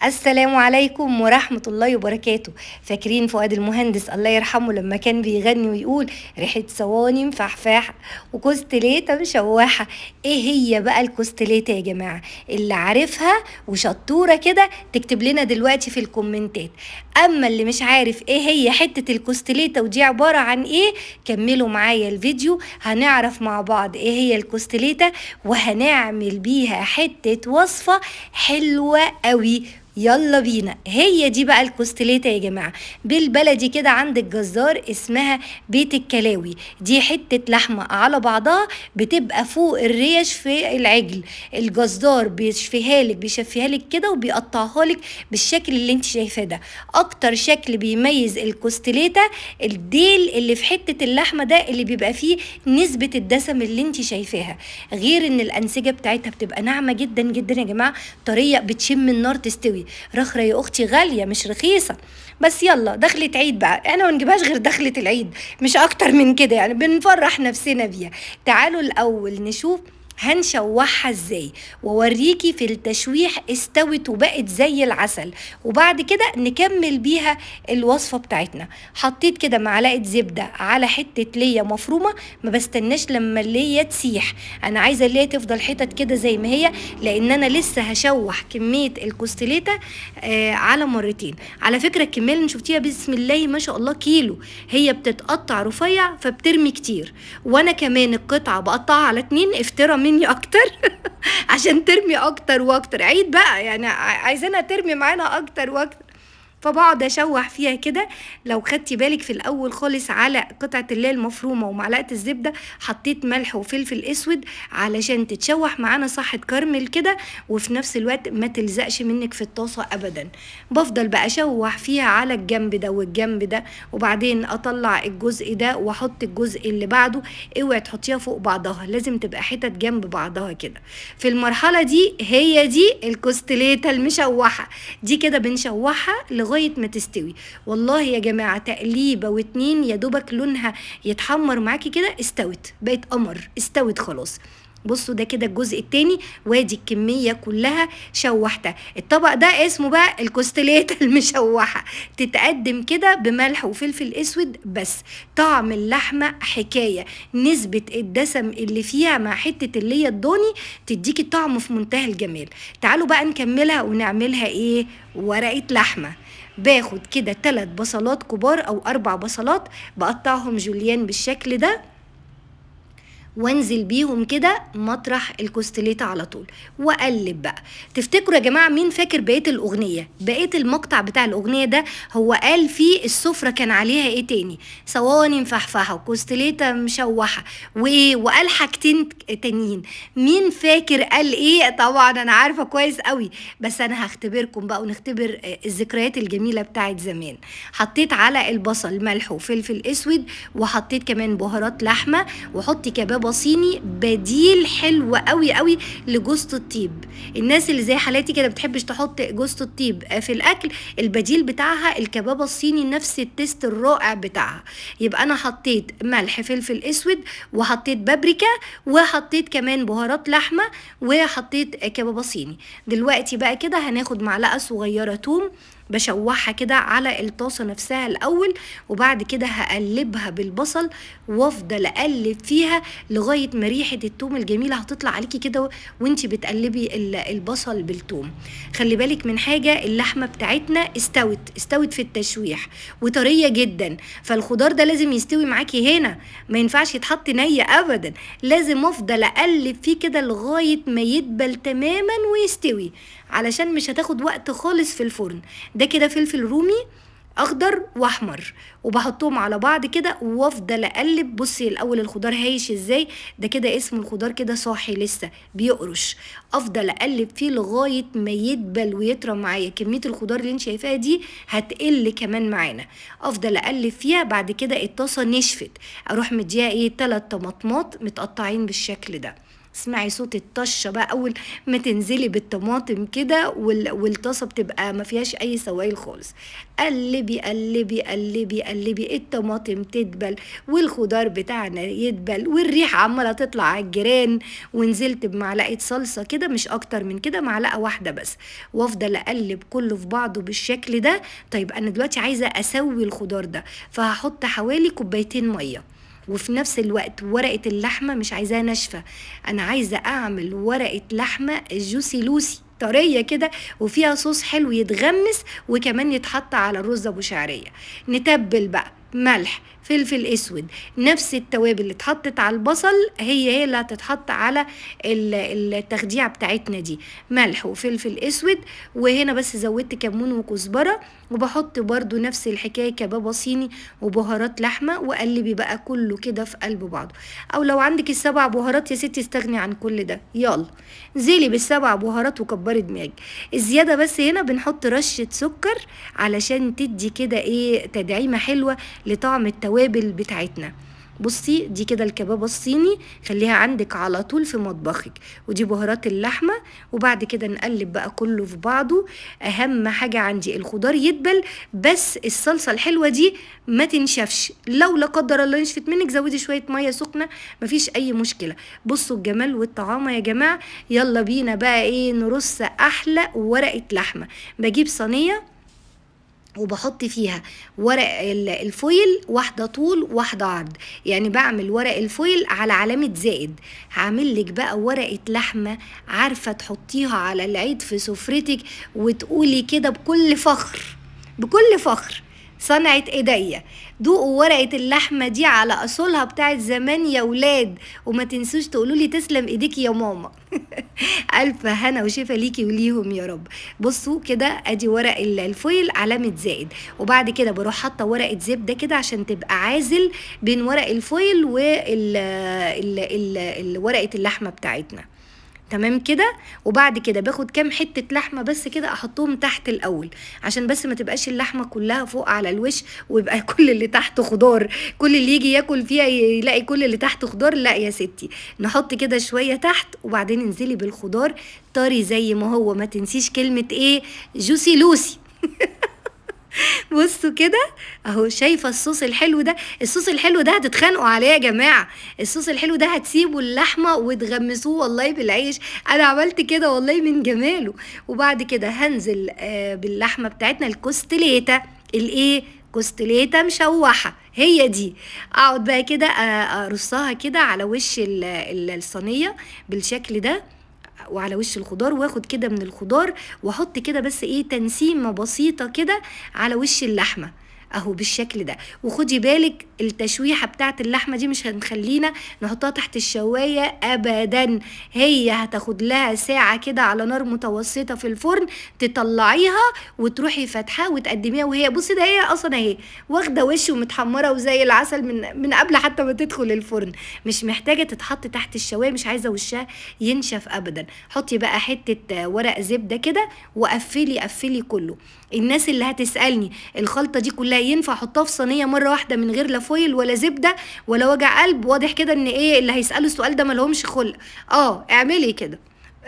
السلام عليكم ورحمة الله وبركاته. فاكرين فؤاد المهندس الله يرحمه لما كان بيغني ويقول ريحة صواني مفحفاحة وكوستليتة مشوحة؟ ايه هي بقى الكوستليتة يا جماعة؟ اللي عارفها وشطورة كده تكتب لنا دلوقتي في الكومنتات. اما اللي مش عارف ايه هي حتة الكوستليتة ودي عبارة عن ايه، كملوا معايا الفيديو هنعرف مع بعض ايه هي الكوستليتة وهنعمل بيها حتة وصفة حلوة قوي. يلا بينا. هي دي بقى الكوستليتة يا جماعة، بالبلدي كده عند الجزار اسمها بيت الكلاوي. دي حتة لحمة على بعضها بتبقى فوق الريش في العجل. الجزار بيشفيها لك كده وبيقطعها لك بالشكل اللي انت شايفاه ده. اكتر شكل بيميز الكوستليتة الديل اللي في حتة اللحمة ده اللي بيبقى فيه نسبة الدسم اللي انت شايفاها، غير ان الانسجة بتاعتها بتبقى ناعمة جدا جدا يا جماعة، طرية بتشم النار تستوي. رخرة يا اختي غالية مش رخيصة. بس يلا دخلة عيد بقى، احنا ما نجيبهاش غير دخلة العيد مش اكتر من كده، يعني بنفرح نفسنا بيها. تعالوا الاول نشوف هنشوحها ازاي واوريكي في التشويح استوت وبقت زي العسل، وبعد كده نكمل بيها الوصفة بتاعتنا. حطيت كده معلقة زبدة على حتة ليا مفرومة، ما بستناش لما الليا تسيح، انا عايزة الليا تفضل حتت كده زي ما هي، لان انا لسه هشوح كمية الكوستليتة على مرتين. على فكرة الكمية اللي شفتيها بسم الله ما شاء الله كيلو، هي بتتقطع رفيع فبترمي كتير، وانا كمان القطعة بقطعها على 2 افترى مني اكتر عشان ترمي اكتر واكتر. عيد بقى يعني عايزينها ترمي معانا اكتر واكتر، فبقعد اشوح فيها كده. لو خدتي بالك في الاول خالص على قطعه اللي المفرومه ومعلقه الزبده حطيت ملح وفلفل اسود علشان تتشوح معانا صح، تكرمل كده وفي نفس الوقت ما تلزقش منك في الطاسه ابدا. بفضل بقى اشوح فيها على الجنب ده والجنب ده، وبعدين اطلع الجزء ده واحط الجزء اللي بعده. اوعي تحطيها فوق بعضها، لازم تبقى حتت جنب بعضها كده. في المرحله دي هي دي الكوستليته المشوحه، دي كده بنشوحها لغايه ما تستوي. والله يا جماعه تقليبه واتنين يا دوبك لونها يتحمر معاكي كده استوت، بقت قمر، استوت خلاص. بصوا ده كده الجزء التاني، وادي الكمية كلها شوحتها. الطبق ده اسمه بقى الكوستليت المشوحة، تتقدم كده بملح وفلفل اسود بس. طعم اللحمة حكاية، نسبة الدسم اللي فيها مع حتة اللي هي الضاني تديكي طعم في منتهى الجمال. تعالوا بقى نكملها ونعملها ايه، ورقة لحمة. باخد كده 3 بصلات كبار او 4 بصلات بقطعهم جوليان بالشكل ده، وانزل بيهم كده مطرح الكوستليته على طول واقلب بقى. تفتكروا يا جماعه مين فاكر بقيه الاغنيه؟ بقيه المقطع بتاع الاغنيه ده هو قال فيه السفره كان عليها ايه تاني؟ صواني مفحفحه وكوستليته مشوحه وايه، وقال حاجتين تانيين. مين فاكر قال ايه؟ طبعا انا عارفه كويس قوي، بس انا هختبركم بقى ونختبر الذكريات الجميله بتاعت زمان. حطيت على البصل ملح وفلفل اسود، وحطيت كمان بهارات لحمه، وحطي كباب صيني بديل حلو قوي قوي لجوزة الطيب. الناس اللي زي حالاتي كده بتحبش تحط جوزة الطيب في الاكل، البديل بتاعها الكباب الصيني، نفس التيست الرائع بتاعها. يبقى انا حطيت ملح فلفل اسود، وحطيت بابريكا، وحطيت كمان بهارات لحمه، وحطيت كباب صيني. دلوقتي بقى كده هناخد معلقه صغيره توم، بشوحها كده على الطاسة نفسها الأول، وبعد كده هقلبها بالبصل وافضل اقلب فيها لغاية ما ريحة التوم الجميلة هتطلع عليكي كده وانتي بتقلبي البصل بالتوم. خلي بالك من حاجة، اللحمة بتاعتنا استوت في التشويح وطرية جدا، فالخضار ده لازم يستوي معاكي هنا، ما ينفعش يتحط نية ابدا، لازم افضل اقلب فيه كده لغاية ما يدبل تماما ويستوي، علشان مش هتاخد وقت خالص في الفرن. ده كده فلفل رومي اخضر واحمر، وبحطهم على بعض كده وافضل اقلب. بصي الاول الخضار هايش ازاي، ده كده اسمه الخضار كده صاحي لسه بيقرش. افضل اقلب فيه لغايه ما يدبل ويطرى معايا. كميه الخضار اللي انت شايفاها دي هتقل كمان معانا. افضل اقلب فيها، بعد كده الطاسه نشفت، اروح مديها ايه 3 طماطمات متقطعين بالشكل ده، اسمعي صوت الطشه بقى اول ما تنزلي بالطماطم كده، والطاسه بتبقى ما فيهاش اي سوائل خالص. قلبي قلبي قلبي قلبي، الطماطم تدبل والخضار بتاعنا يدبل والريحه عماله تطلع على الجيران. ونزلت بمعلقه صلصه كده، مش اكتر من كده، معلقه واحده بس، وافضل اقلب كله في بعضه بالشكل ده. طيب انا دلوقتي عايزه اسوي الخضار ده، فهحط حوالي كوبايتين ميه. وفي نفس الوقت ورقة اللحمة مش عايزاها ناشفة، أنا عايزة أعمل ورقة لحمة جوسي لوسي طرية كده، وفيها صوص حلو يتغمس وكمان يتحط على الرز أبو شعرية. نتبل بقى ملح، فلفل اسود، نفس التوابل اللي اتحطت على البصل هي اللي هتتحط على التخديعه بتاعتنا دي، ملح وفلفل اسود. وهنا بس زودت كمون وكزبره، وبحط برضو نفس الحكايه كبابه صيني وبهارات لحمه، وقلبي بقى كله كده في قلب بعضه. او لو عندك السبع بهارات يا ستي استغني عن كل ده، يلا انزلي بالسبع بهارات وكبري دماغك. الزياده بس هنا بنحط رشه سكر علشان تدي كده ايه تدعيمه حلوه لطعم التوابل بتاعتنا. بصي دي كده الكبابة الصيني، خليها عندك على طول في مطبخك. ودي بهارات اللحمة. وبعد كده نقلب بقى كله في بعضه. اهم حاجة عندي الخضار يدبل، بس الصلصة الحلوة دي ما تنشفش، لو لا قدر الله نشفت منك زودي شوية مية سخنة، مفيش اي مشكلة. بصوا الجمال والطعامة يا جماعة. يلا بينا بقى ايه نرص احلى ورقة لحمة. بجيب صينية وبحط فيها ورق الفويل، واحدة طول واحدة عرض، يعني بعمل ورق الفويل على علامة زائد. هعمل لك بقى ورقة لحمة عارفة تحطيها على العيد في سفرتك وتقولي كده بكل فخر، بكل فخر صنعت ايديا. دوقوا ورقة اللحمة دي على اصولها بتاعت زمان يا ولاد، وما تنسوش تقولوا لي تسلم ايديكي يا ماما. الف هنا وشفا ليكي وليهم يا رب. بصوا كده ادي ورق الفويل علامة زائد، وبعد كده بروح حاطه ورقة زبدة كده عشان تبقى عازل بين ورق الفويل ورقة اللحمة بتاعتنا. تمام كده. وبعد كده باخد كام حتة لحمة بس كده احطهم تحت الاول، عشان بس ما تبقاش اللحمة كلها فوق على الوش ويبقى كل اللي تحت خضار، كل اللي يجي ياكل فيها يلاقي كل اللي تحت خضار. لا يا ستي، نحط كده شوية تحت وبعدين انزلي بالخضار طري زي ما هو. ما تنسيش كلمة ايه؟ جوسي لوسي. بصوا كده اهو، شايفه الصوص الحلو ده؟ الصوص الحلو ده هتتخانقوا عليه يا جماعه. الصوص الحلو ده هتسيبوا اللحمه وتغمسوه والله بالعيش. انا عملت كده والله من جماله. وبعد كده هنزل باللحمه بتاعتنا الكوستليتا. الايه؟ كوستليتا مشوحه، هي دي. اقعد بقى كده ارصها كده على وش الصينيه بالشكل ده وعلى وش الخضار، واخد كده من الخضار واحط كده بس ايه تنسيمه بسيطه كده على وش اللحمه اهو بالشكل ده. وخدي بالك التشويحه بتاعت اللحمه دي مش هنخلينا نحطها تحت الشوايه ابدا، هي هتاخد لها ساعه كده على نار متوسطه في الفرن، تطلعيها وتروحي فاتحاها وتقدميها وهي بصي ده هي اصلا اهي واخده وش ومتحمره وزي العسل من قبل حتى ما تدخل الفرن. مش محتاجه تتحط تحت الشوايه، مش عايزه وشها ينشف ابدا. حطي بقى حته ورق زبده كده وقفلي كله. الناس اللي هتسالني الخلطه دي كلها ينفع احطها في صينيه مره واحده من غير لا فويل ولا زبده ولا وجع قلب؟ واضح كده ان ايه اللي هيسالوا السؤال ده مالهمش خلق. اعملي كده.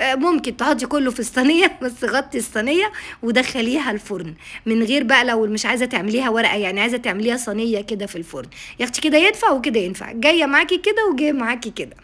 ممكن تحطي كله في الصينيه بس غطي الصينيه ودخليها الفرن من غير بقى، لو مش عايزه تعمليها ورقه يعني عايزه تعمليها صينيه كده في الفرن يا اختي، كده ينفع وكده ينفع، جايه معاكي كده وجايه معاكي كده.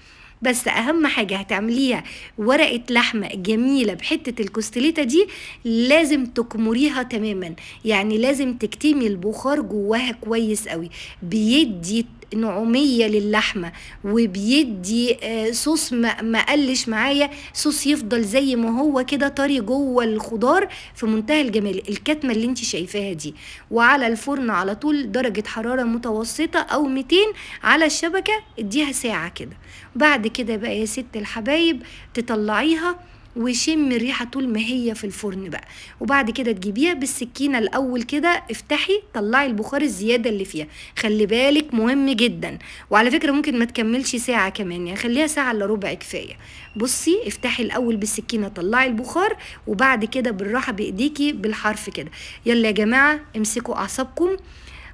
بس اهم حاجه هتعمليها ورقه لحمه جميله بحته الكوستليتا دي، لازم تكمريها تماما، يعني لازم تكتمي البخار جواها كويس قوي، بيدي نعوميه للحمه وبيدي صوص ما قلش معايا، صوص يفضل زي ما هو كده طري جوه الخضار في منتهى الجمال. الكتمه اللي انت شايفاها دي، وعلى الفرن على طول درجه حراره متوسطه او 200 على الشبكه، اديها ساعه كده. بعد كده بقى يا ست الحبايب تطلعيها وشم الريحه طول ما هي في الفرن بقى. وبعد كده تجيبيها بالسكينه الاول كده، افتحي طلعي البخار الزياده اللي فيها، خلي بالك مهم جدا. وعلى فكره ممكن ما تكملش ساعه كمان، يعني خليها ساعه الا ربع كفايه. بصي افتحي الاول بالسكينه طلعي البخار، وبعد كده بالراحه بايديكي بالحرف كده. يلا يا جماعه امسكوا اعصابكم،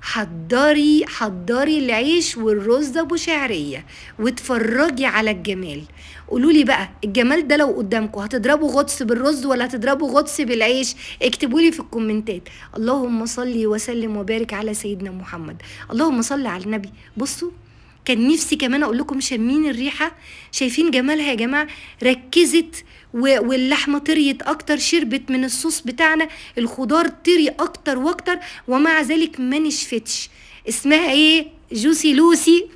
حضري العيش والرز ابو شعريه واتفرجي على الجمال. قولولي بقى الجمال ده لو قدامكم هتضربوا غطس بالرز ولا هتضربوا غطس بالعيش؟ اكتبولي في الكومنتات. اللهم صلي وسلم وبارك على سيدنا محمد. اللهم صل على النبي. بصوا، كان نفسي كمان اقول لكم شامين الريحه؟ شايفين جمالها يا جماعه؟ ركزت واللحمه طريت اكتر، شربت من الصوص بتاعنا، الخضار طري اكتر واكتر، ومع ذلك ما نشفتش. اسمها ايه؟ جوسي لوسي.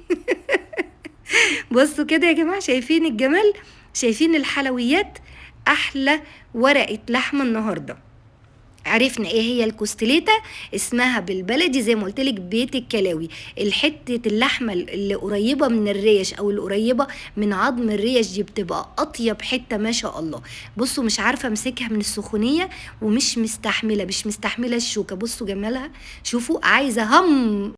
بصوا كده يا جماعه، شايفين الجمال؟ شايفين الحلويات؟ احلى ورقه لحمه النهارده. عرفنا ايه هي الكوستليتا، اسمها بالبلدي زي ما قلت لك بيت الكلاوي. الحته اللحمه اللي قريبه من الريش او اللي قريبه من عظم الريش دي بتبقى اطيب حته ما شاء الله. بصوا مش عارفه امسكها من السخونيه ومش مستحمله الشوكه. بصوا جمالها، شوفوا عايزه هم